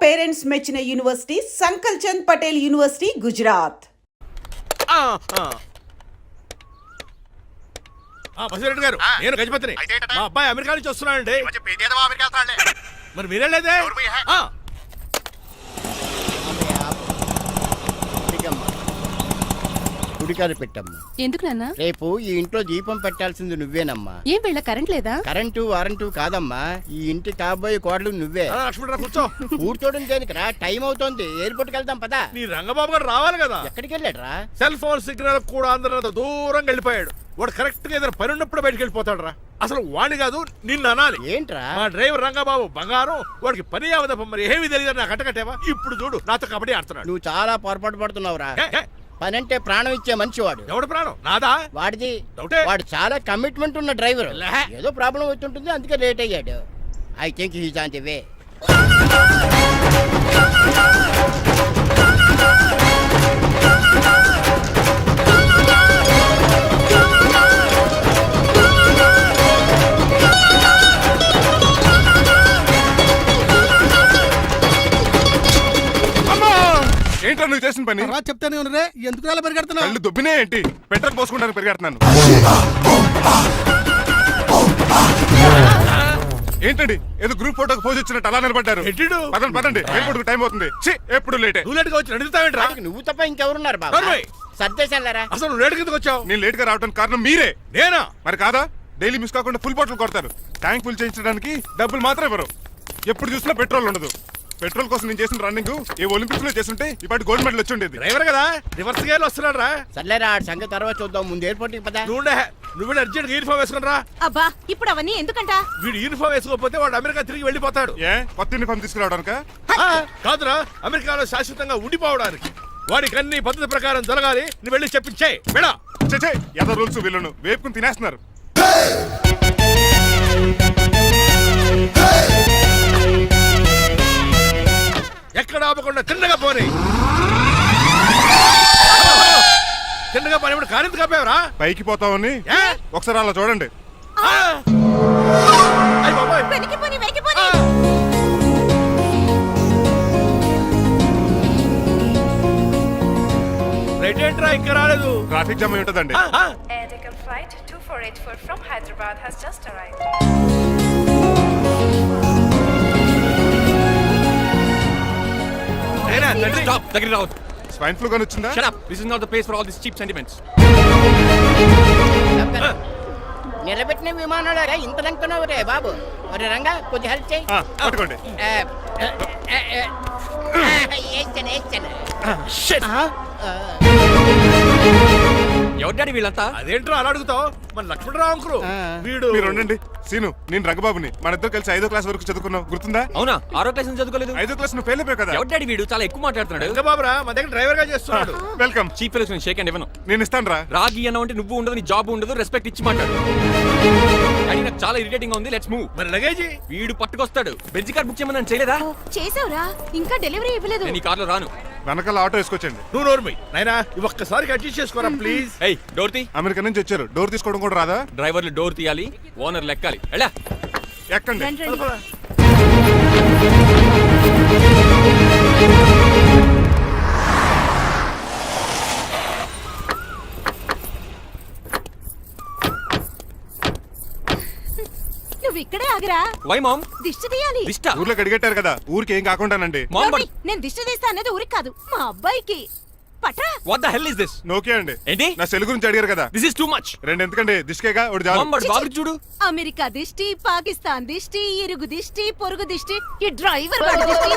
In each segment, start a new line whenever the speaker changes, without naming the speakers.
Parents మెచ్చిన university సంకల్ Chand Patel university Gujarat.
Basireddy గారు, నేను గజపతిని. మా అబ్బాయి అమెరికా నుంచి వస్తున్నాడండి. మరి మీరేలేదే?
గుడికారు పెట్టమ్మా.
ఎందుకు నాన్న?
రేపు ఈ ఇంట్లో దీపం పెట్టాల్సింది నువ్వేనమ్మా.
ఏం వీళ్ళ కరెంట్ లేదా?
కరెంటు వారంటు కాదమ్మా, ఈ ఇంటి కాబోయే కోడలు నువ్వే.
లక్ష్మణరావు కూర్చో.
కూర్చోడం దేనికిరా, టైం అవుతోంది, ఎయిర్పోర్ట్ కి వెళ్దాం పదా.
నీ రంగబాబు గారు రావాలి కదా.
ఎక్కడికి వెళ్ళాడ్రా?
సెల్ ఫోన్ సిగ్నల్ కూడా అందరంత దూరంగా వెళ్ళిపోయాడు. వాడు కరెక్ట్ గా ఏదైనా పని ఉన్నప్పుడు బయటకు వెళ్ళిపోతాడు రా. అసలు వాణ్ణి కాదు నిన్ను అనాలి.
ఏంట్రా?
మా డ్రైవర్ రంగబాబు బంగారం, వాడికి పని అవదప్ప. మరి ఏమీ తెలియదు నాకు కట్టకట్టేవా. ఇప్పుడు చూడు నాతో కబడ్డీ ఆడుతున్నాడు.
నువ్వు చాలా పొరపాటు పడుతున్నావురా. పని అంటే ప్రాణం ఇచ్చే మనిషి వాడు.
ఎవడు ప్రాణం? నాదా?
వాడిది.
డౌటే.
వాడు చాలా కమిట్మెంట్ ఉన్న డ్రైవర్. ఏదో ప్రాబ్లం అవుతుంటుంది, అందుకే లేట్ అయ్యాడు. I think he's on the way.
ఏంటో నువ్వు చేసిన పని?
చెప్తానే ఉన్నరే, ఎందుకు అలా పరిగెడుతున్నావు?
కళ్ళు దుబ్బినే ఏంటి? పెట్రోల్ పోసుకుంటాను పరిగెడుతున్నాను. ఏంటండి ఏదో గ్రూప్ ఫోటోకి పోజ్ ఇచ్చినట్టు అలా నిలబడ్డారు? పదండి పదండి, ఎయిర్పోర్ట్ టైం అవుతుంది. ఎప్పుడు లేటే.
నువ్వు లేట్గా వచ్చి నడుస్తావేంట్రా?
నువ్వు తప్ప ఇంకెవరున్నారు బాబా? సర్దేశాలరా.
అసలు నువ్వు లేట్ కిందకు వచ్చావు.
నేను లేట్ గా రావడానికి కారణం మీరే.
నేనా?
మరి కాదా? డైలీ మిస్ కాకుండా ఫుల్ బాటిల్ కొడతారు. ట్యాంక్ ఫుల్ చేయించడానికి డబ్బులు మాత్రం ఇవ్వరు. ఎప్పుడు చూసినా పెట్రోల్ ఉండదు. పెట్రోల్ కోసం నేను చేసిన రన్నింగ్ ఏ ఒలింపిక్స్ లో చేస్తుంటే ఇప్పటి గోల్డ్ మెడల్ వచ్చి ఉండేది.
డ్రైవర్ కదా, రివర్స్ గేర్ వస్తున్నాడు రా.
సర్లేరా, సంగతి తర్వాత చూద్దాం, ముందు ఎయిర్పోర్ట్ కి పదా.
నువ్వు అర్జెంట్ యూనిఫామ్ వేసుకుని రా.
అబ్బా, ఇప్పుడు అవన్నీ ఎందుకంట?
వీడు యూనిఫామ్ వేసుకోకపోతే వాడు అమెరికా తిరిగి వెళ్ళిపోతాడు.
ఏ కొత్త యూనిఫామ్ తీసుకురావడానిక?
కాదురా, అమెరికాలో శాశ్వతంగా ఉండిపోవడానికి. వాడికి అన్ని పద్ధతి ప్రకారం జరగాలి. నువ్వు వెళ్ళి చెప్పించే వెళ్ళా.
ఎద రూల్స్ వీళ్ళను వేపుకుని తినేస్తున్నారు.
ఎక్కడ ఆపకుండా తిన్నగా పోనీ. తిన్నగా పోనీ కారింత కాపేవరా?
పైకి పోతావని ఒకసారి అలా చూడండి. ఇంకా రాలేదు. ట్రాఫిక్ జామ్ అయి ఉంటదండి.
Flight 2484 from Hyderabad has just arrived.
Stop! Take it out.
Swine flu గాని వచ్చిందా?
Shut up. This is not the place for all these cheap sentiments.
నిలబెట్టిన విమానాలు ఇంత లంకనవు రే బాబు. ఒరే రంగా, కొద్ది హెల్ప్ చేయి.
పట్టుకోండి.
ఎవరు డాడీ వీళ్ళంతా?
అదేంట్రా అలా అడుగుతావు? మన లక్ష్మణరావు అంకులు వీడు.
మీరు ఉండండి. సీను, నేను రంగబాబుని. మన ఇద్దరు కలిసి 5వ క్లాస్ వరకు చదువుకున్నాం, గుర్తుందా?
అవునా? 6వ క్లాస్ నుంచి చదువుకోలేదు.
5వ క్లాస్ నువ్వు ఫెయిల్ అయిపోయావు కదా.
ఎవరు డాడీ వీడు? చాలా ఎక్కువ మాట్లాడుతున్నాడు.
రంగబాబురా, మా దగ్గర డ్రైవర్ గా చేస్తున్నాడు.
వెల్కమ్.
చీప్ ఫెలోస్ నేను షేక్ అండ్ ఇవ్వను.
నేను ఇస్తాను రా.
రాగి అన్న అంటే నువ్వు ఉండదు, నీ జాబ్ ఉండదు, రెస్పెక్ట్ ఇచ్చి మాట్లాడు. డాడీ నాకు చాలా ఇరిటేటింగ్ గా ఉంది. Let's move.
మరి లగేజీ
వీడు పట్టుకొస్తాడు. బెంజ్ కార్ బుక్ చేయమని చేయలేదా?
చేసావురా, ఇంకా డెలివరీ ఇవ్వలేదు.
నేను ఈ కార్లో రాను.
వెనకాల ఆటో వేసుకొచ్చండి.
నువ్వు నోర్మై నాయనా, ఒక్కసారి అడ్జస్ట్ చేసుకోరా ప్లీజ్.
ఏయ్, డోర్ తీ.
అమెరికా నుంచి వచ్చారు, డోర్ తీసుకోవడం కూడా రాదా?
డ్రైవర్లు డోర్ తీయాలి, ఓనర్ లెక్కాలి. ఎలా
ఎక్కండి.
నువ్వు ఇక్కడే ఆగిరా.
Why ma'am?
దిష్టి తీయాలి.
దిష్ట?
ఊర్లో కడిగట్టారు కదా, ఊరికి ఏం కాకుండానండి.
నేను దిష్టి తీస్తా అనేది ఊరికి కాదు, మా అబ్బాయికి. పట్రా.
What the hell is this?
నోకే అండి.
ఏంటి?
నా సెల్ గురించి అడిగారు కదా.
This is too much.
రెండు ఎందుకండి, దిష్కేగా ఒకటి చాలు.
బాబు చూడు.
అమెరికా దిష్టి, పాకిస్తాన్ దిష్టి, ఇరుగు దిష్టి, పొరుగు దిష్టి, ఈ డ్రైవర్ వాడి దిష్టి.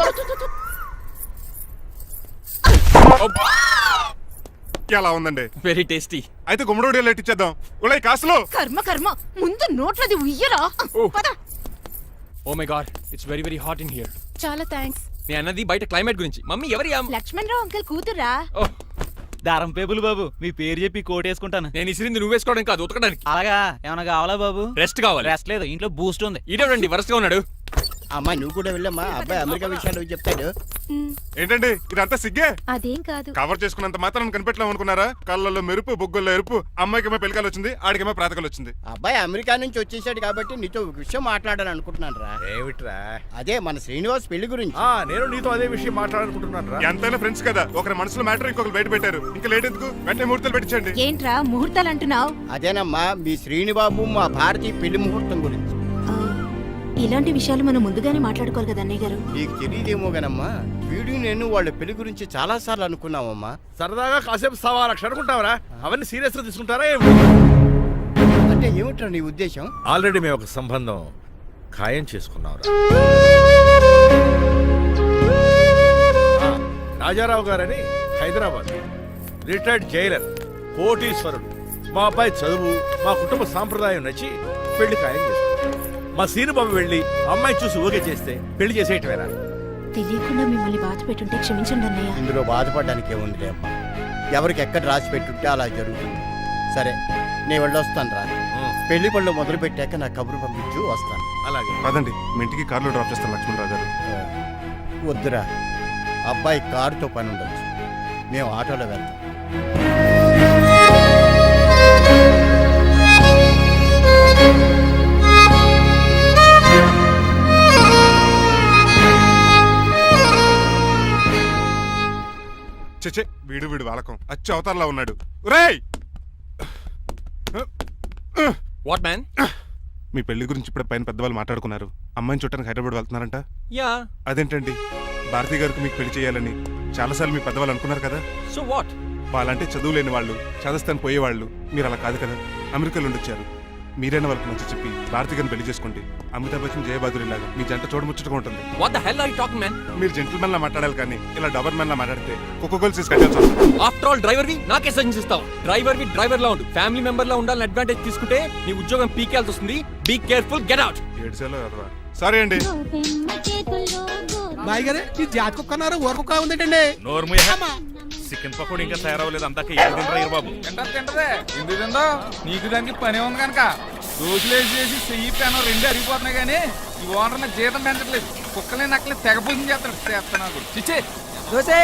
ఎలా ఉందండి?
Very tasty.
అయితే గుమ్మడి లైట్ ఇచ్చేద్దాం. ఉలై కాసులో.
కర్మ కర్మ, ముందు నోట్లది ఉయ్యరా. పద.
Oh my god, it's very very hot in here.
చాలా థాంక్స్.
నేను అన్నది బయట క్లైమేట్ గురించి. మమ్మీ ఎవరి?
లక్ష్మణరావు అంకుల్ కూతురా.
దారం పేపులు బాబు, మీ పేరు చెప్పి కోటేసుకుంటాను.
నేను ఇసిరింది నువ్వు వేసుకోవడం కాదు, ఉతకడానికి.
అలాగా? ఏమన్నా కావాలా బాబు?
రెస్ట్ కావాలి.
రెస్ట్ లేదు, ఇంట్లో బూస్ట్ ఉంది.
ఈడేవండి వరసగా ఉన్నాడు.
అమ్మా నువ్వు కూడా వెళ్ళమ్మా అబ్బాయి అమెరికా విషయాలు చెప్తాడు.
ఏంటండి ఇదంతా సిగ్గే?
అదేం కాదు.
కవర్ చేసుకున్నంత మాత్రం కనిపెట్టలేము అనుకున్నారా? కళ్ళల్లో మెరుపు, బొగ్గుల్లో ఎరుపు. అమ్మాయికేమో పెళ్ళికాలు వచ్చింది, ఆడికేమో ప్రాతకాలు వచ్చింది.
అబ్బాయి అమెరికా నుంచి వచ్చేసాడు కాబట్టి నీతో ఒక విషయం మాట్లాడాలని అనుకుంటున్నాను రా.
ఏమిట్రా?
అదే మన శ్రీనివాస్ పెళ్లి గురించి.
నేను నీతో అదే విషయం మాట్లాడాలనుకుంటున్నాను రా.
ఎంతైనా ఫ్రెండ్స్ కదా, ఒకరి మనసులో మ్యాటర్ ఇంకొకరు బయట పెట్టారు. ఇంకా లేట్ ఎందుకు, వెంటనే ముహూర్తాలు పెట్టించండి.
ఏంట్రా ముహూర్తాలు అంటున్నావు?
అదేనమ్మా మీ శ్రీనిబాబు మా భారతి పెళ్లి ముహూర్తం గురించి.
ఇలాంటి విషయాలు మనం ముందుగానే మాట్లాడుకోవాలి కదా అన్నయ్య గారు.
నీకు తెలియదేమో గనమ్మా, వీడు నేను వాళ్ళ పెళ్లి గురించి చాలా సార్లు అనుకున్నామమ్మా.
సరదాగా కాసేపు 1.25 అనుకుంటావరా? అవన్నీ సీరియస్ గా తీసుకుంటారా?
అంటే ఏమిట్రా నీ ఉద్దేశం?
ఆల్రెడీ మేము ఒక సంబంధం ఖాయం చేసుకున్నాం. రాజారావు గారని హైదరాబాద్ రిటైర్డ్ జైలర్, కోటీశ్వరుడు. మా అబ్బాయి చదువు, మా కుటుంబ సాంప్రదాయం నచ్చి పెళ్లి ఖాయం చేసుకున్నాం. మా సీనుబాబు వెళ్ళి అమ్మాయి చూసి ఓకే చేస్తే పెళ్లి చేసేయటమేరా?
తెలియకుండా మిమ్మల్ని బాధ పెట్టుంటే క్షమించండి అన్నయ్య.
ఇందులో బాధపడడానికి ఏముంది అమ్మా, ఎవరికి ఎక్కడ రాసి పెట్టుంటే అలా జరుగుతుంది. సరే నేను వెళ్ళొస్తాను రా. పెళ్లి పళ్ళు మొదలు పెట్టాక నా కబురు పంపించు, వస్తాను.
అలాగే.
పదండి, మీ ఇంటికి కార్లో డ్రాప్ చేస్తాను లక్ష్మణరావు గారు.
వద్దురా, అబ్బాయి కారుతో పని ఉండొచ్చు, మేము ఆటోలో వెళ్తాం.
చెచ్చే, వీడు వాలకం అచ్చు అవతారలా ఉన్నాడు. రేయ్,
వాట్ మ్యాన్?
మీ పెళ్లి గురించి ఇప్పుడు పైన పెద్దవాళ్ళు మాట్లాడుకున్నారు. అమ్మాయిని చుట్టానికి హైదరాబాద్ వెళ్తున్నారంట.
యా.
అదేంటండి, భారతి గారికి మీకు పెళ్లి చేయాలని చాలాసార్లు మీ పెద్దవాళ్ళు అనుకున్నారు కదా.
So what?
వాళ్ళంటే చదువు లేని వాళ్ళు, చదస్తాను పోయేవాళ్ళు. మీరు అలా కాదు కదా, అమెరికాలో ఉండొచ్చారు. మీరైనా వాళ్ళకి మంచి చెప్పి భారతి గారిని పెళ్లి చేసుకోండి. అమితాబ్ బచ్చన్, జయబాదురి లాగా మీ జంట చూడముచ్చటగా ఉంటుంది.
What the hell are you talking man?
మీరు జెంటిల్మెన్ లా మాట్లాడాలి కానీ ఇలా డబర్ మ్యాన్ లా మాట్లాడితే కుక్కగోలు చేసి కట్టాల్సి వస్తుంది.
ఆఫ్టర్ ఆల్ డ్రైవర్ వి నాకే సజెషన్ ఇస్తావు? డ్రైవర్ వి డ్రైవర్ లా ఉండు, ఫ్యామిలీ మెంబర్ లా ఉండాలని అడ్వాంటేజ్ తీసుకుంటే నీ ఉద్యోగం పీకేల్సి వస్తుంది. Be careful, get out.
ఏడ్చేలో కదరా. సారీ అండి.
బాయ్ గారే ఈ జాతి కుక్క అన్నారు, ఊర కుక్క ఉందేటండి.
చికెన్ పకోడీ ఇంకా తయారవ్వలేదు, అందాక ఏం తింటారా బాబు?
తింటదే ఎందుకు తిందో, నీకు దానికి పని ఉంది కనుక. రోజులేసి చేసి చెయ్యి పెనం రెండు అరిగిపోతున్నాయి కానీ ఈ ఓనర్ నాకు జీతం పెంచట్లేదు. కుక్కలే నక్కలే తెగపోసం చేస్తాడు నాకు. చిచ్చే
దోసే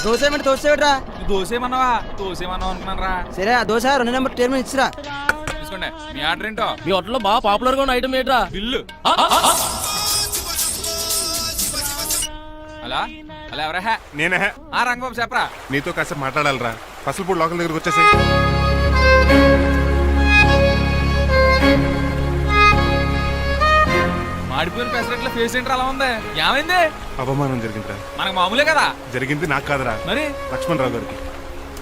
దోశ ఏమంటే దోశ ఏమిట్రా?
దోసేమన్నావా? దోసేమన్నావు అనుకున్నాను రా.
సరే ఆ దోశ 2 నెంబర్ టేబుల్ మీద ఇచ్చిరా.
తీసుకోండి. మీ ఆర్డర్ ఏంటో?
మీ హోటల్లో బాగా పాపులర్ గా ఉన్న ఐటమ్ ఏంట్రా?
బిల్లు. అలా అలా ఎవరా?
నేనే.
ఆ రంగబాబు చెప్పరా.
నీతో కాసేపు మాట్లాడాలరా. పసలపూడి లోకల్ దగ్గరకు వచ్చేసి.
మాడిపోయిన పెసరట్ల ఫేస్ ఏంటర్ అలా ఉంది? ఏమైంది?
అవమానం జరిగిందిరా.
మనకు మామూలే కదా.
జరిగింది నాకు కాదురా,
మరి
లక్ష్మణరావు గారికి.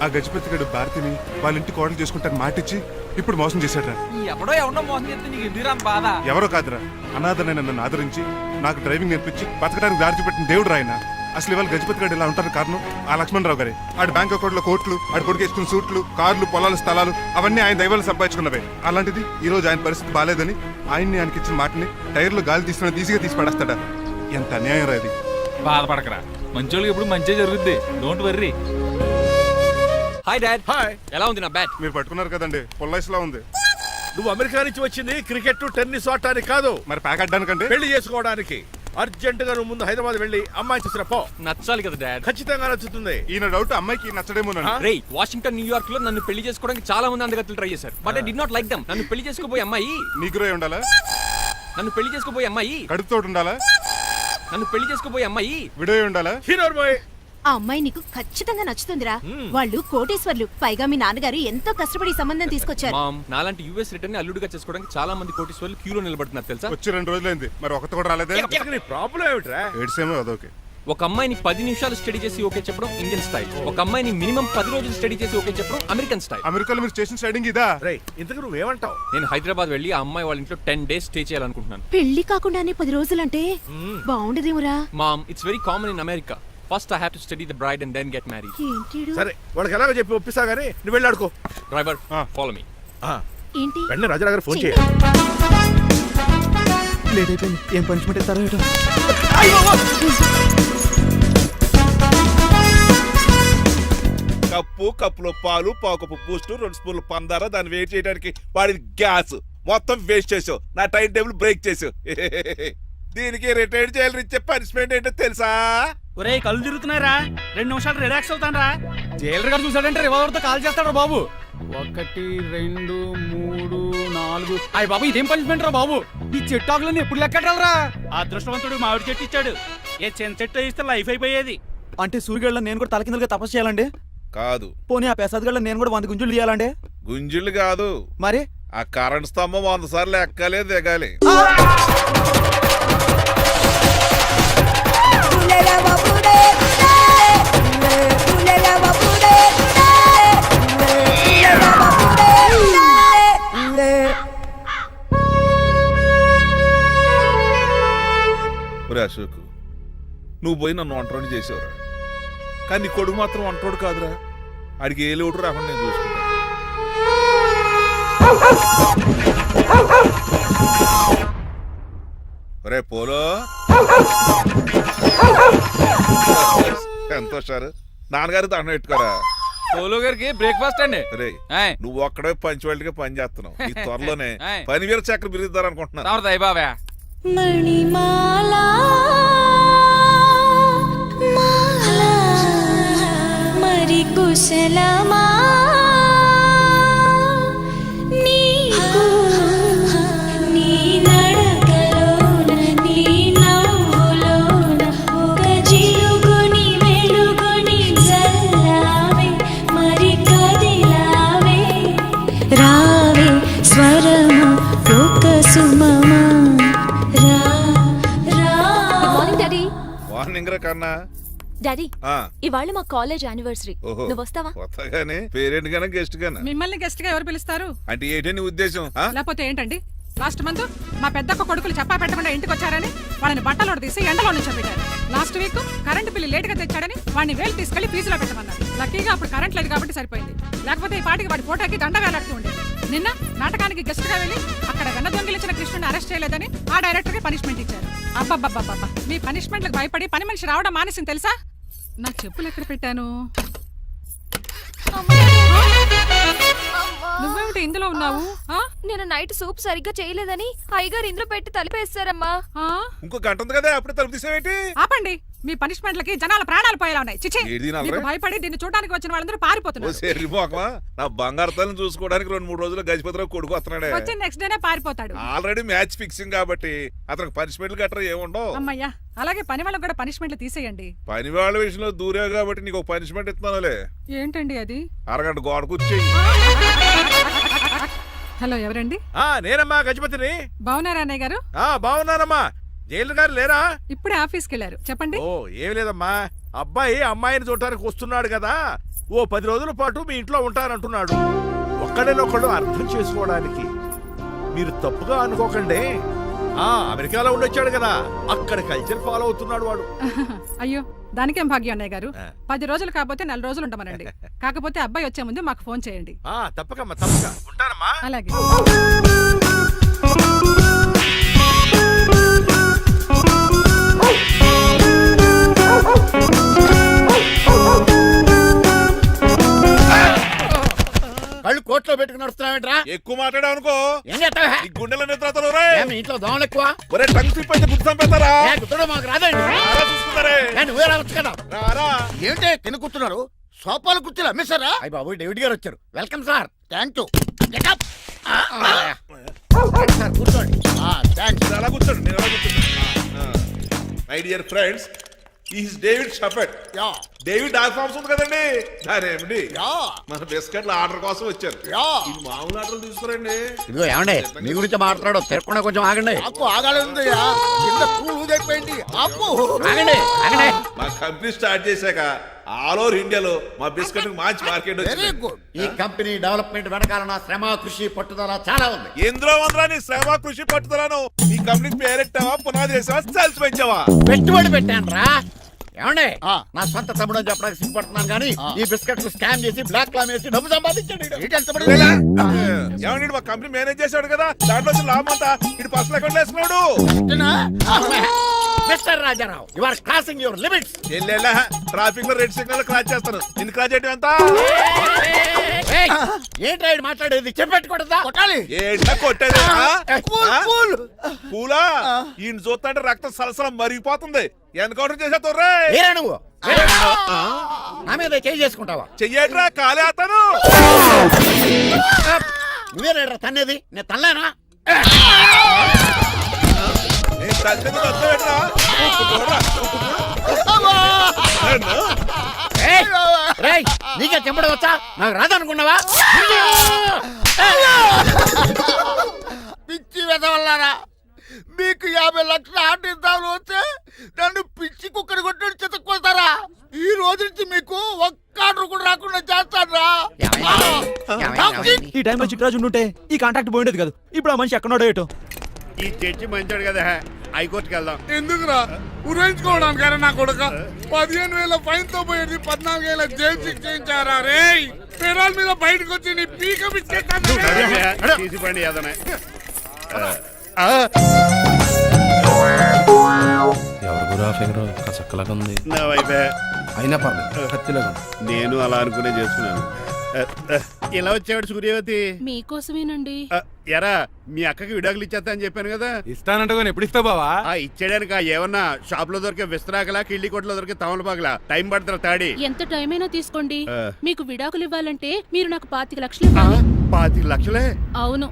ఆ గజపతి గడు భారతిని వాళ్ళ ఇంటి కోడలు చేసుకుంటాను మాటిచ్చి ఇప్పుడు మోసం చేశాడ్రా.
ఎవడో మోసం చేస్తే నీకు ఎందుకు రాని బాధ?
ఎవరో కాదురా, అనాథనైన నన్ను ఆదరించి నాకు డ్రైవింగ్ నేర్పించి బతకడానికి దారి చూపెట్టిన దేవుడు రాయన. అసలు ఇవాళ గజపతి గడు ఇలా ఉంటారు కారణం ఆ లక్ష్మణరావు గారే. ఆడి బ్యాంక్ అకౌంట్ లో కోట్లు, ఆడి కొడుకు వేసుకున్న సూట్లు, కార్లు, పొలాలు, స్థలాలు అవన్నీ ఆయన దైవాలు సంపాదించుకున్నవే. అలాంటిది ఈ రోజు ఆయన పరిస్థితి బాలేదని ఆయనకి ఇచ్చిన మాటని టైర్లు గాలి తీసుకున్న ఈజీగా తీసి పడేస్తాడా? ఎంత అన్యాయం రా ఇది.
బాధపడకరా, మంచోళ్ళకి ఇప్పుడు మంచి జరుగుద్ది. Don't worry.
Hi dad.
Hi.
ఎలా ఉంది నా బ్యాట్?
మీరు పట్టుకున్నారు కదండి, పొల్లైస్లా ఉంది.
నువ్వు అమెరికా నుంచి వచ్చింది క్రికెట్, టెన్నిస్ ఆడటానికి కాదు,
మరి ప్యాక్ అడ్డానికంటే
పెళ్లి చేసుకోవడానికి. అర్జెంట్ గా నువ్వు ముందు హైదరాబాద్ వెళ్ళి అమ్మాయి చూసిన పో.
నచ్చాలి కదా డాడ్.
ఖచ్చితంగా నచ్చుతుంది.
ఈయన డౌట్ అమ్మాయికి నచ్చడేమో.
రేయ్, వాషింగ్టన్, న్యూయార్క్ లో నన్ను పెళ్లి చేసుకోవడానికి చాలా మంది అందగత్తలు ట్రై చేశారు. But I did not like them. నన్ను పెళ్లి చేసుకోబోయే అమ్మాయి
నీకురై ఉండాలా?
నన్ను పెళ్లి చేసుకోబోయే అమ్మాయి
కడుపుతోటి ఉండాలా?
నన్ను పెళ్లి చేసుకోబోయే అమ్మాయి
విడో ఉండాలా?
Hero boy.
ఆ అమ్మాయి నీకు ఖచ్చితంగా నచ్చుతుందిరా. వాళ్ళు కోటేశ్వర్లు, పైగా మీ నాన్నగారు ఎంతో కష్టపడి ఈ సంబంధం తీసుకొచ్చారు.
మామ్, నాలాంటి యూఎస్ రిటర్న్ అల్లుడిగా చేసుకోవడానికి చాలా మంది కోటీశ్వర్లు క్యూలో నిలబడుతున్నారు తెలుసా?
వచ్చి 2 రోజులైంది, మరి ఒకటి కూడా రాలేదే.
నీ ప్రాబ్లం ఏమిట్రా?
ఏడ్సేమో అదొకే.
ఒక అమ్మాయిని 10 నిమిషాలు స్టడీ చేసి ఓకే చెప్పడం ఇండియన్ స్టైల్. ఒక అమ్మాయిని మినిమం 10 రోజులు స్టడీ చేసి ఓకే చెప్పడం అమెరికన్ స్టైల్.
అమెరికాలో మీరు స్టేషన్ స్టైడింగ్ ఇదా?
రేయ్, ఇంతకు నువ్వేమంటావు?
నేను హైదరాబాద్ వెళ్ళి ఆ అమ్మాయి వాళ్ళ ఇంట్లో 10 days స్టే చేయాలనుకుంటున్నాను.
పెళ్లి కాకుండానే 10 రోజులంటే బాగుండదేమురా?
Mom, it's very common in America. First I have to study the bride and then get married.
ఏంటి
సరే, వాళ్ళకి ఎలాగో చెప్పి ఒప్పిస్తా గానీ నువ్వు వెళ్ళి ఆడుకో.
Driver, follow me.
ఏంటి?
వెంటనే రాజారావు గారు ఫోన్ చేయాలి.
లేట్ అయిపోయింది, ఏం పనిష్మెంట్ ఇస్తారో ఏటో.
కప్పులో పాలు, పావు కప్పు బూస్ట్, 2 స్పూన్లు పందార, దాన్ని వేడి చేయడానికి వాడి గ్యాస్,
మొత్తం వేస్ట్ చేసావు, నా టైం టేబుల్ బ్రేక్ చేసావు. దీనికి రిటైర్డ్ జైలు ఇచ్చే పనిష్మెంట్ ఏంటో తెలుసా?
ఒరే కళ్ళు తిరుగుతున్నారా, 2 నిమిషాలు రిలాక్స్ అవుతాను రా. జైలర్ గారు చూసాడంటే రివాల్వర్ తో కాల్ చేస్తాడు బాబు. 1 2 3 4 అయ్య బాబు, ఇదేం పనిష్మెంట్ రా బాబు? ఈ చెట్టు ఆకులన్నీ ఎప్పుడు లెక్కడరా? అదృష్టవంతుడు మామిడి చెట్టు ఇచ్చాడు. ఏ చిన్న చెట్టు ఇస్తే లైఫ్ అయిపోయేది. అంటే సూర్యుగళ్ళ నేను కూడా తలకిందులుగా తపస్సు చేయాలండి?
కాదు.
పోనీ ఆ పెసాద్ నేను కూడా 100 గుంజులు తీయాలండి?
గుంజులు కాదు,
మరి
ఆ కరెంట్ స్తంభం 100 సార్లు ఎక్కాలి దిగాలి. ఒరే అశోక్, నువ్వు పోయి నన్ను వంటోడు చేసేవరా, కానీ నీ కొడుకు మాత్రం వంటోడు కాదురా. ఆడికి ఏ లోటు రాకుండా నేను చూసుకుంటాను. ఒరే పోలో, ఎంత హుషారు. నాన్నగారు దండం పెట్టుకోరా.
పోలో గారికి బ్రేక్ఫాస్ట్ అండి.
రే,
ఆయ్.
నువ్వు ఒక్కడే పంచువాళ్ళకి పని చేస్తున్నావు. ఈ త్వరలోనే
ఆయ్.
10,000 చక్ర బిరుద్దారు అనుకుంటున్నాను.
రావడతాయి బాబా.
మణిమాలా మాలా మరి కుశలమా నీకు నీ నడకలోన నీ నవ్వులోన ఒక జిలుగుని వెలుగుని జల్లావే మరి కదిలావే రావే స్వరము ఒక సుమమా.
వార్నింగ్ రా కన్నా.
డాడీ,
ఆ,
ఇవాళ మా కాలేజ్ యానివర్సరీ.
ఓహో.
నువ్వు వస్తావా?
కొత్తగానే పేరెంట్ గానే గెస్ట్ గానే
మిమ్మల్ని గెస్ట్ గా ఎవరు పిలుస్తారు?
అంటే ఏంటి నీ ఉద్దేశం? ఆ?
లేకపోతే ఏంటండి, లాస్ట్ మంత్ మా పెద్దక్క కొడుకులు చెప్పా పెట్టకుండా ఇంటికి వచ్చారని వాళ్ళని బట్టలోడు తీసి ఎండలో నుంచి పెట్టారు. Last week current bill late గా తెచ్చాడని వాడిని వేలు తీసుకెళ్లి ఫీజులో పెట్టమన్నారు. లక్కీగా అప్పుడు కరెంట్ లేదు కాబట్టి సరిపోయింది, లేకపోతే ఈ పాటికి వాడి ఫోటోకి దండ వేలాడుతూ ఉండేది. నిన్న నాటకానికి గెస్ట్ గా వెళ్ళి అక్కడ వెన్న దొంగిలించిన కృష్ణుని అరెస్ట్ చేయలేదని ఆ డైరెక్టర్ కి పనిష్మెంట్ ఇచ్చారు. అబ్బబ్బబ్బబ్బా, మీ పనిష్మెంట్లకు భయపడి పని మనిషి రావడం మానేసింది తెలుసా? నా చెప్పులు ఎక్కడ పెట్టాను? నువ్వేమిటి ఇందులో ఉన్నావు?
నేను నైట్ సూప్ సరిగ్గా చేయలేదని అయ్యగారు ఇందులో పెట్టి తలిపేస్తారమ్మా.
ఇంకో గంట ఉంది కదా, అప్పుడే తలుపు తీసేవేంటి?
ఆపండి, మీ పనిష్మెంట్లకి జనాల ప్రాణాలు పోయేలా ఉన్నాయి. చిచి,
ఏది తినాలిరా?
మీకు భయపడి దీన్ని చూడడానికి వచ్చిన వాళ్ళందరూ పారిపోతున్నారు.
నా బంగారు తల్లిని చూసుకోవడానికి 2-3 రోజులు గజపతిరావు కొడుకు వస్తున్నాడే.
వచ్చి నెక్స్ట్ డేనే పారిపోతాడు.
ఆల్రెడీ మ్యాచ్ ఫిక్సింగ్ కాబట్టి అతనికి పనిష్మెంట్లు గట్రా ఏముండవు.
అమ్మయ్యా, అలాగే పని వాళ్ళకి కూడా పనిష్మెంట్లు తీసేయండి.
పని వాళ్ళ విషయంలో దూరేవు కాబట్టి నీకు ఒక పనిష్మెంట్ ఇస్తున్నానులే.
ఏంటండి అది?
అరగంట గోడ కూర్చేయి.
హలో, ఎవరండి?
నేనమ్మా గజపతిని.
బాగున్నారా అన్నయ్య గారు?
బాగున్నానమ్మా. జైలు గారు లేరా?
ఇప్పుడే ఆఫీస్కి వెళ్ళారు. చెప్పండి.
ఓ ఏం లేదమ్మా, అబ్బాయి అమ్మాయిని చూడటానికి వస్తున్నాడు కదా, ఓ 10 రోజుల పాటు మీ ఇంట్లో ఉంటానంటున్నాడు. ఒక్కడేనొక్కడు అర్థం చేసుకోవడానికి మీరు తప్పుగా అనుకోకండి. అమెరికాలో ఉండొచ్చాడు కదా, అక్కడ కల్చర్ ఫాలో అవుతున్నాడు వాడు.
అయ్యో, దానికేం భాగ్యం అన్నయ్య గారు. 10 రోజులు కాకపోతే 4 రోజులు ఉండమనండి. కాకపోతే అబ్బాయి వచ్చే ముందు మాకు ఫోన్ చేయండి.
తప్పకమ్మా, తప్పక ఉంటానమ్మా.
అలాగే.
కళ్ళు కోట్లో పెట్టుకుని నడుస్తున్నావేంట్రా?
ఎక్కువ మాట్లాడావు అనుకో
ఏం చేస్తావా?
ఈ గుండెల నిద్రతలు రే.
మీ ఇంట్లో దోమలు ఎక్కువ?
ఒరే టంగ్ స్లిప్ అయితే గుర్తు చంపేస్తారా?
గుర్తుడు మాకు రాదండి.
చూసుకుంటారే.
నువ్వే రావచ్చు కదా.
రారా.
ఏంటి కింద కూర్చున్నారు? సోఫాలు కుర్చీలు అమ్మేశారా? అయ్య బాబు, డేవిడ్ గారు వచ్చారు. Welcome sir. Thank you. Sir కూర్చోండి. థ్యాంక్స్.
అలా కూర్చోండి, నేను అలా కూర్చుంటా. My dear friends, is David Shaffet. David dog farms ఉంది కదండి, దానేమిటి మన బిస్కెట్ల ఆర్డర్ కోసం వచ్చారు. ఈ మామూలు ఆర్డర్లు తీసుకురండి.
ఇదిగో ఏమండి, మీ గురించి మాట్లాడో, తిరగకుండా కొంచెం ఆగండి. ఆపు, ఆగాలి. ఆగండి, ఆగండి.
మా కంపెనీ స్టార్ట్ చేశాక ఆల్ ఓవర్ ఇండియాలో మా బిస్కెట్ మంచి మార్కెట్
వెరీ గుడ్. ఈ కంపెనీ డెవలప్మెంట్ వెనకాల నా శ్రమ, కృషి, పట్టుదల చాలా ఉంది.
ఎందులో ఉందిరా నీ శ్రమ, కృషి, పట్టుదలను? ఈ కంపెనీకి పేరెట్టావా, పునాది వేసావా, సేల్స్ పెంచావా?
పెట్టుబడి పెట్టాను రా. ఏమండి, నా సొంత తమ్ముడు అని చెప్పడానికి సిగ్గుపడుతున్నాను కానీ ఈ బిస్కెట్లు స్కామ్ చేసి బ్లాక్ క్లామ్ వేసి డబ్బు సంపాదించాడు.
ఏమండి, మా కంపెనీ మేనేజ్ చేశాడు కదా, దాంట్లో లాభం అంతా ఇటు పర్సనల్ అకౌంట్ వేసుకున్నాడు.
Mister Rajarao you are crossing your limits.
ఎల్లెల్లా ట్రాఫిక్ లో రెడ్ సిగ్నల్ క్రాస్ చేస్తాను. నిన్ను క్రాస్ చేయడం ఎంత?
ఏంట్రా ఈడు మాట్లాడేది? చెప్పెట్టుకూడదా? కొట్టాలి.
ఏంటా కొట్టేది?
Cool, cool.
పూలా ఈయన చూస్తుంటే రక్తం సలసలం మరిగిపోతుంది. ఎన్కౌంటర్ చేసేతో రే
ఏరా నువ్వు? నా మీద చేయి చేసుకుంటావా?
చెయ్యట్రా కాలేస్తాను.
నువ్వేరా తన్నేది? నేను తనలేనా?
నేను తల్లిదండ్రులు వస్తావేట్రా?
రేయ్, నీకే చెంపడం వచ్చా? నాకు రాదనుకున్నావా? పిచ్చి వెదవల్లారా, మీకు 50 లక్షల ఆర్డిస్తాను వస్తే నన్ను పిచ్చి కుక్కడి కొట్టి చితక్కొస్తారా? ఈ రోజు నుంచి మీకు ఒక్క ఆర్డర్ కూడా రాకుండా చేస్తారా?
ఈ టైంలో చిట్రాజు ఉంటే ఈ కాంట్రాక్ట్ పోయిండేది కదా. ఇప్పుడు ఆ మనిషి ఎక్కడో ఏటో.
ఈ చర్చి మంచాడు కదా, హైకోర్టుకి వెళ్దాం.
ఎందుకురా ఉరేంచుకోవడానికారా నా కొడుక? 15,000 ఫైన్ తో పోయేది 14 ఏళ్ళ జైలు శిక్ష చేయించారా రే? పెరాల మీద బయటకు వచ్చి నీ పీక పిచ్చేస్తాను.
తీసిపండి ఏదైనా.
ఎవరు గురా ఫిగర్ చక్కలాగా ఉంది.
నా వైపే
అయినా పర్లేదు కత్తిలాగా.
నేను అలా అనుకునే చేస్తున్నాను. ఇలా వచ్చాడు సూర్యవతి.
మీకోసమేనండి.
ఎరా, మీ అక్కకి విడాకులు ఇచ్చేస్తా అని చెప్పాను కదా.
ఇస్తానంటే ఎప్పుడు ఇస్తావు బావా?
ఇచ్చేయడానికి ఏమన్నా షాప్ లో దొరికే విస్తరాకలా, కిళ్ళి కొట్లో దొరికే తమలపాకలా టైం పడుతున్నా తాడి.
ఎంత టైం అయినా తీసుకోండి.
ఆ.
మీకు విడాకులు ఇవ్వాలంటే మీరు నాకు 25 లక్షలు ఇవ్వాలి.
25 లక్షలే?
అవును,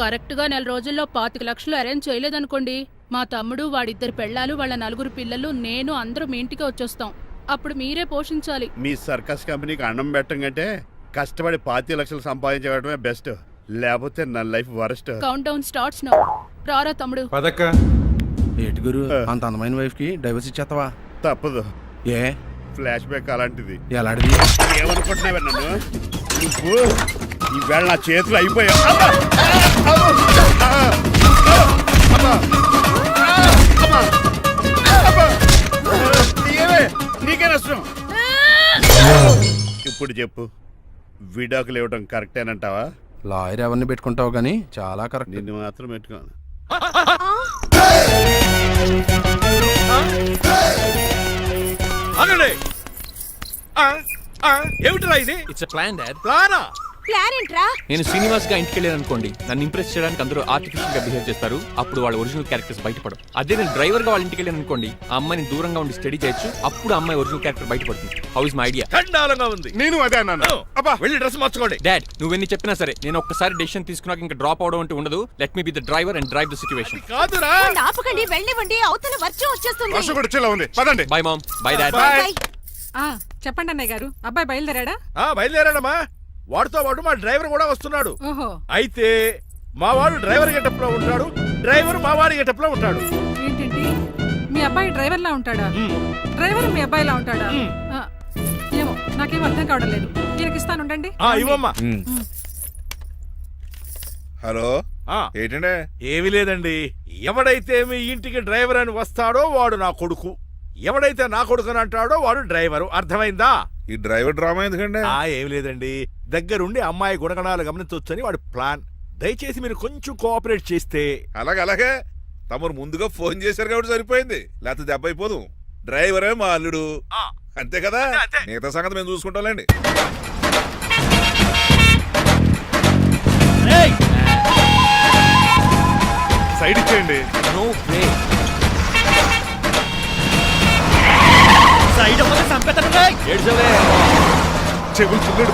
కరెక్ట్ గా 4 రోజుల్లో 25 లక్షలు అరేంజ్ చేయలేదనుకోండి, మా తమ్ముడు, వాడిద్దరు పెళ్ళాలు, వాళ్ళ 4 పిల్లలు, నేను అందరూ మీ ఇంటికి వచ్చేస్తాం. అప్పుడు మీరే పోషించాలి.
మీ సర్కస్ కంపెనీకి అన్నం పెట్టం కంటే కష్టపడి 25 లక్షలు సంపాదించడమే బెస్ట్. లేకపోతే నా life worst.
Count down starts now. రారా తమ్ముడు.
పదక్క.
ఏటి గురు అంత అందమైన వైఫ్ కి డైవర్స్ ఇచ్చేస్తావా?
తప్పదు.
ఏ
ఫ్లాష్ బ్యాక్ అలాంటిది.
ఎలాంటిది?
ఏమనుకుంటున్నావా నన్ను? నువ్వు ఈవేళ నా చేతులు అయిపోయా. నీకే నష్టం. ఇప్పుడు చెప్పు, విడాకులు ఇవ్వడం కరెక్టేనంటావా?
లాయర్ ఎవరిని పెట్టుకుంటావు గానీ చాలా కరెక్ట్.
నిన్ను మాత్రం పెట్టుకోను.
అనండి. ఏమిట్రా ఇది?
It's plan dad.
ప్లానా?
ప్లాన్ ఏంట్రా?
నేను శ్రీనివాస్ గా ఇంటికి వెళ్ళాను అనుకోండి, నన్ను ఇంప్రెస్ చేయడానికి అందరూ ఆర్టిఫిషియల్ గా బిహేవ్ చేస్తారు. అప్పుడు వాళ్ళ ఒరిజినల్ క్యారెక్టర్స్ బయటపడవు. అదే నేను డ్రైవర్ గా వాళ్ళ ఇంటికి వెళ్ళాను అనుకోండి, ఆ అమ్మాయిని దూరంగా ఉండి స్టడీ చేయొచ్చు. అప్పుడు అమ్మాయి ఒరిజినల్ క్యారెక్టర్ బయటపడుతుంది. How is my idea?
చండాలంగా ఉంది.
నేను అదే అన్నాను.
అబ్బా వెళ్ళి డ్రెస్ మార్చుకోండి.
డాడ్, నువ్వెన్ని చెప్పినా సరే నేను ఒక్కసారి డెసిషన్ తీసుకున్నాక ఇంకా డ్రాప్ అవడం అంటూ ఉండదు. Let me be the driver and drive the situation.
కాదురా.
ఆపకండి, వెళ్ళనివ్వండి. అవతల వర్షం వచ్చేస్తుంది.
వర్షం కూడా వచ్చేలా ఉంది. పదండి.
Bye mom. Bye dad.
చెప్పండి అన్నయ్య గారు, అబ్బాయి బయలుదేరాడా?
బయలుదేరాడమ్మా. వాడితో పాటు మా డ్రైవర్ కూడా వస్తున్నాడు.
ఓహో,
అయితే మా వాడు డ్రైవర్ గెటప్ లో ఉంటాడు, డ్రైవర్ మా వాడి గెటప్ లో ఉంటాడు.
ఏంటండి మీ అబ్బాయి డ్రైవర్ లా ఉంటాడా? డ్రైవర్ మీ అబ్బాయిలా ఉంటాడా? ఏమో నాకేం అర్థం కావడం లేదు. ఈయనకి ఇస్తాను, ఉండండి.
ఇవ్వమ్మా.
హలో, ఏంటంటే?
ఏమీ లేదండి. ఎవడైతే మీ ఇంటికి డ్రైవర్ అని వస్తాడో వాడు నా కొడుకు, ఎవడైతే నా కొడుకు అని అంటాడో వాడు డ్రైవరు. అర్థమైందా?
ఈ డ్రైవర్ డ్రామా ఎందుకంటే?
ఏమి లేదండి, దగ్గరుండి అమ్మాయి గుణగణాలు గమనించవచ్చని వాడి ప్లాన్. దయచేసి మీరు కొంచెం కోఆపరేట్ చేస్తే.
అలాగే తమరు ముందుగా ఫోన్ చేశారు కాబట్టి సరిపోయింది, లేకపోతే దెబ్బ అయిపోదు. డ్రైవరే మా అల్లుడు, అంతే కదా? మిగతా సంగతి మేము చూసుకుంటాంలేండి. సైడ్ ఇచ్చేయండి.
No way.
సైడ్ అవ్వదు, సంపేతను రేయ్.
ఏడ్చవే.
చెవులు చిల్లుడు.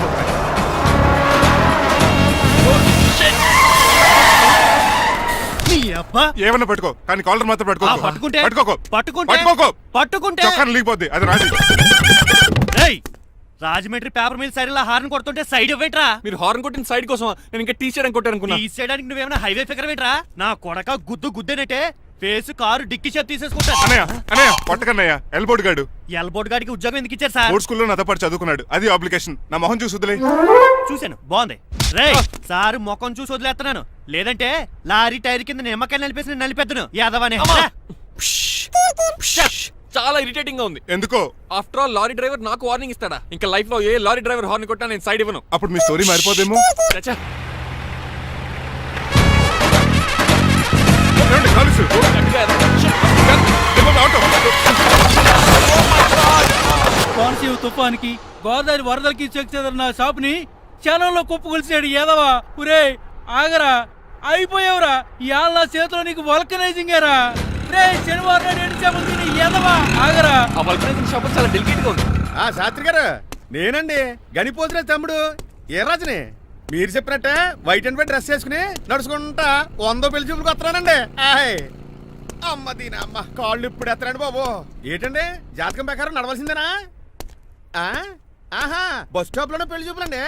నీ అబ్బా.
ఏమన్నా పట్టుకో, కానీ కాలర్ మాత్రం పట్టుకో.
పట్టుకుంటే?
పట్టుకోకో.
పట్టుకుంటే
చొక్కాను లీగిపోద్ది. అది రాదు.
రేయ్, Rajahmundry paper mill side horn కొడుతుంటే సైడ్ ఇవ్వేట్రా?
మీరు హార్న్ కొట్టిన సైడ్ కోసం నేను ఇంకా టీ చేయడానికి కొట్టారనుకున్నా.
తీసేయడానికి నువ్వేమైనా హైవే ఫిగర్ వేట్రా? నా కొడక గుద్దేనట్టే ఫేస్ కారు డిక్కి షేప్ తీసేసుకుంటా.
అన్నయ్య పట్టకన్నయ్య. ఎల్బోర్డ్ గాడు.
ఎల్బోర్డ్ గాడికి ఉద్యోగం ఎందుకు ఇచ్చారు సార్?
బోర్డ్ స్కూల్లో నాతో పాటు చదువుకున్నాడు. అది అప్లికేషన్. నా మొహం చూసి వదిలే.
చూశాను, బాగుంది. రే సార్ ముఖం చూసి వదిలేస్తున్నాను, లేదంటే లారీ టైర్ కింద నిమ్మకాయ నలిపేసి నలిపేద్దును యాదవనే.
చాలా ఇరిటేటింగ్ గా ఉంది.
ఎందుకో?
ఆఫ్టర్ ఆల్ లారీ డ్రైవర్ నాకు వార్నింగ్ ఇస్తాడా? ఇంకా లైఫ్ లో ఏ లారీ డ్రైవర్ హార్న్ కొట్టా నేను సైడ్ ఇవ్వను.
అప్పుడు మీ స్టోరీ మారిపోదేమో.
చచ్చా.
కాలుసు.
గట్టిగా.
కోనసీమ తుఫానికి గోదావరి వరదలకి చెక్ చెదరిన షాపుని క్షణంలో కుప్పకొలిసాడు ఏదవా. ఒరే ఆగరా, అయిపోయావురా. ఇవాళ నా చేతిలో నీకు వల్కనైజింగ్ ఏరా. రే శనివారం నాడు ఎండు చేపలు తిని ఏదవా ఆగరా.
ఆ వల్కనైజింగ్ షాప్ చాలా డెలికేట్ గా ఉంది.
శాస్త్రి గారు, నేనండి గనిపోతున్న తమ్ముడు ఏ రాజుని. మీరు చెప్పినట్టే వైట్ అండ్ వైట్ డ్రెస్ వేసుకుని నడుచుకుంటా 100 పెళ్లి చూపులకు వస్తున్నానండి. అమ్మ దీని అమ్మ కాళ్ళు ఇప్పుడు ఎత్తరండి బాబు. ఏంటండి జాతకం ప్రకారం నడవలసిందేనా? ఆహా, బస్ స్టాప్ లోనే పెళ్లి చూపులండి.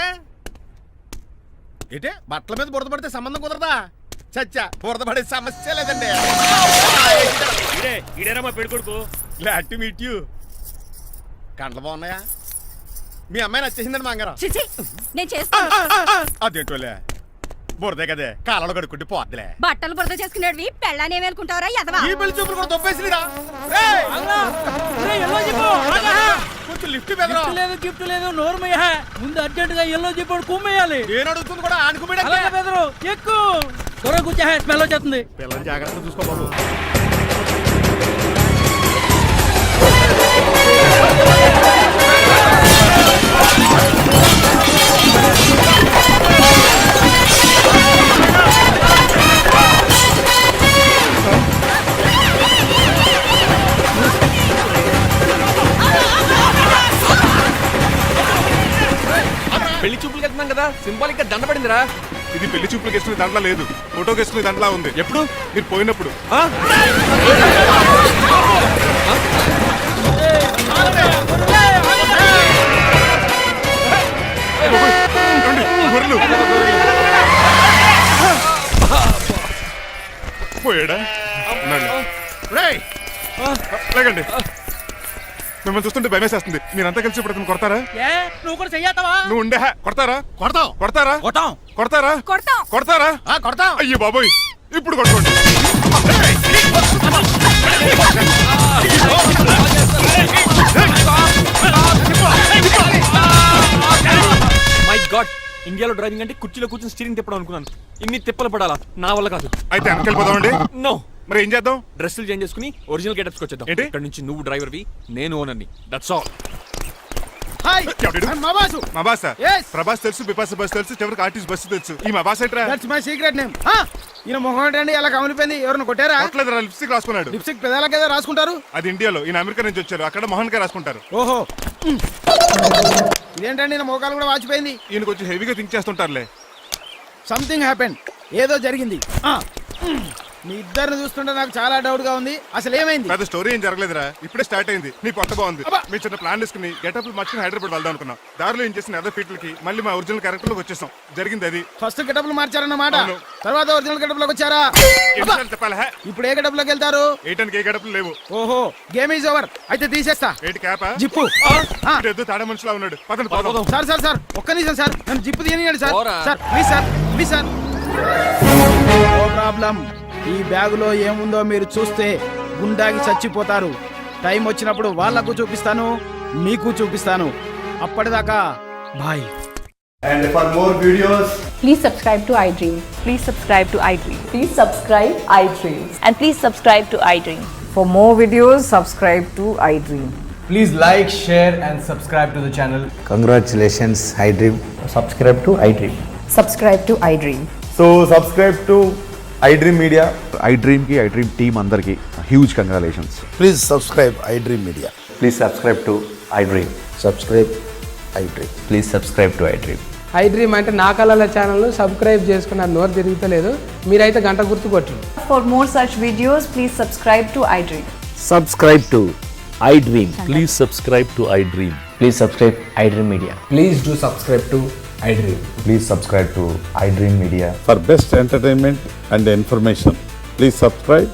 ఏంటి బట్టల మీద బురద పడితే సంబంధం కుదరదా? చచ్చా, బురద పడే సమస్య లేదండి.
ఇడేరా మా పెళ్లి కొడుకు.
Glad to meet you. కంటలు బాగున్నాయా? మీ అమ్మాయి నచ్చేసిందండి మంగారం.
నేను చేస్తాను.
అదేంటోలే, బురదే కదే కాలంలో కడుక్కుంటే పోద్దులే.
బట్టలు బురద చేసుకునేవి పెళ్ళాన్ని ఏమనుకుంటావరా ఎదవా?
ఈ పెళ్లి చూపులు కూడా దొబ్బేసిరా. కొంచెం లిఫ్ట్ బెదరా.
లేదు గిఫ్ట్ లేదు, నోర్మయ్య. ముందు అర్జెంట్ గా ఎల్లో చెప్పాడు కుమ్మేయాలి.
నేను అడుగుతుంది కూడా ఆనుకుమేడ.
బెదరు ఎక్కువ త్వర కూర్చో, స్మెల్ వచ్చేస్తుంది.
పిల్లలు జాగ్రత్తగా చూసుకో బాబు.
పెళ్లి చూపులకి వెళ్తున్నాం కదా, సింబాలిక్ గా దండ పడిందిరా.
ఇది పెళ్లి చూపులకు వేసుకునే దాంట్లో లేదు, ఫోటోకి వేసుకునే దాంట్లో ఉంది. ఎప్పుడు? మీరు పోయినప్పుడు. పోయాడా? లేకండి, మిమ్మల్ని చూస్తుంటే భయమేసేస్తుంది. మీరంతా కలిసి ఇప్పుడు కొడతారా?
నువ్వు కూడా చెయ్యతావా?
నువ్వు ఉండే కొడతారా?
కొడతాం
కొడతారా?
కొట్టాం.
కొడతారా? కొడతారా?
కొడతాం.
అయ్యో బాబోయ్, ఇప్పుడు కొట్టుకోండి.
మై గాడ్, ఇండియాలో డ్రైవింగ్ అంటే కుర్చీలో కూర్చొని స్టీరింగ్ తిప్పడం అనుకున్నాను. ఇన్ని తిప్పలు పడాలా? నా వల్ల కాదు.
అయితే వెనకెళ్ళిపోదామండి.
నో.
మరి ఏం చేద్దాం?
డ్రెస్సులు చేంజ్ చేసుకుని ఒరిజినల్ గెటప్స్కి వచ్చేద్దాం.
ఏంటి?
ఇక్కడ నుంచి నువ్వు డ్రైవర్వి, నేను ఓనర్ని. That's all.
హాయ్, మా బాసు.
మా బాస
Yes.
ప్రభాస్ తెలుసు, బిపాస బస్ తెలుసు, చివరికి ఆర్టిస్ట్ బస్సు తెలుసు. ఈ మా బాస్ ఏంట్రా?
That's my secret name. ఈయన మొహం ఏంటండి అలా కమిలిపోయింది? ఎవరిని కొట్టారా?
కొట్టలేదురా, లిప్స్టిక్ రాసుకున్నాడు.
లిప్స్టిక్ పెదాలకి ఏదో రాసుకుంటారు.
అది ఇండియాలో, ఈయన అమెరికా నుంచి వచ్చారు. అక్కడ మోహన్ గారు రాసుకుంటారు.
ఓహో, ఇదేంటండి నా మోకాలు కూడా వాచిపోయింది.
ఈయన కొంచెం హెవీగా థింక్ చేస్తుంటారులే.
సంథింగ్ హ్యాపెన్, ఏదో జరిగింది. మీ ఇద్దరిని చూస్తుంటే నాకు చాలా డౌట్ గా ఉంది. అసలు ఏమైంది?
పెద్ద స్టోరీ ఏం జరగలేదురా, ఇప్పుడే స్టార్ట్ అయింది. నీ పొట్ట బాగుంది. మీ చిన్న ప్లాన్ వేసుకుని గెటప్లు మార్చుకుని హైదరాబాద్ వెళ్దాం అనుకున్నాం. దారిలో ఏం చేసిన అదర్ ఫీట్లకి మళ్ళీ మా ఒరిజినల్ క్యారెక్టర్ లోకి వచ్చేసాం. జరిగింది అది.
ఫస్ట్ గెటప్లు మార్చారన్నమాట,
అవును.
తర్వాత ఒరిజినల్ గెటప్ లోకి వచ్చారా?
ఎన్నిసార్లు చెప్పాలా?
ఇప్పుడు ఏ గెటప్ లోకి వెళ్తారు?
ఏటానికి ఏ గడపలు లేవు.
ఓహో, గేమ్ ఈజ్ ఓవర్. అయితే తీసేస్తా.
ఏంటి క్యాపా?
జిప్పు.
ఎద్దు తాడ మనుషులా ఉన్నాడు. పదండి పోదాం.
సార్ సార్ సార్, ఒక్క నిమిషం సార్, నన్ను జిప్పు తీయనియండి సార్.
పోరా.
Sir please sir, please sir. No problem. ఈ బ్యాగులో ఏముందో మీరు చూస్తే గుండాకి చచ్చిపోతారు. టైం వచ్చినప్పుడు వాళ్ళకు చూపిస్తాను, మీకు చూపిస్తాను. అప్పటిదాకా bye.
And for more videos,
Please subscribe to iDream. Please subscribe to iDream. Please subscribe iDream. And please subscribe to iDream.
For more videos, subscribe to iDream.
please like, share and subscribe to the channel.
Congratulations, iDream.
Subscribe to iDream.
Subscribe to iDream.
So subscribe to iDream Media.
iDream ki iDream team andarki huge congratulations.
Please subscribe iDream media.
Please subscribe to iDream.
Subscribe iDream.
Please subscribe to iDream.
iDream అంటే నా కళల channel subscribe చేసుకున్న నోరు తిరుగుతలేదు. మీరైతే గంట గుర్తు కొట్టు.
For more such videos, please subscribe to iDream.
Subscribe to iDream. Please subscribe to iDream.
Please subscribe iDream Media. Please do subscribe to iDream.
Please subscribe to iDream Media.
For best entertainment and information, please subscribe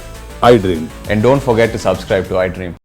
iDream.
And don't forget to subscribe to iDream.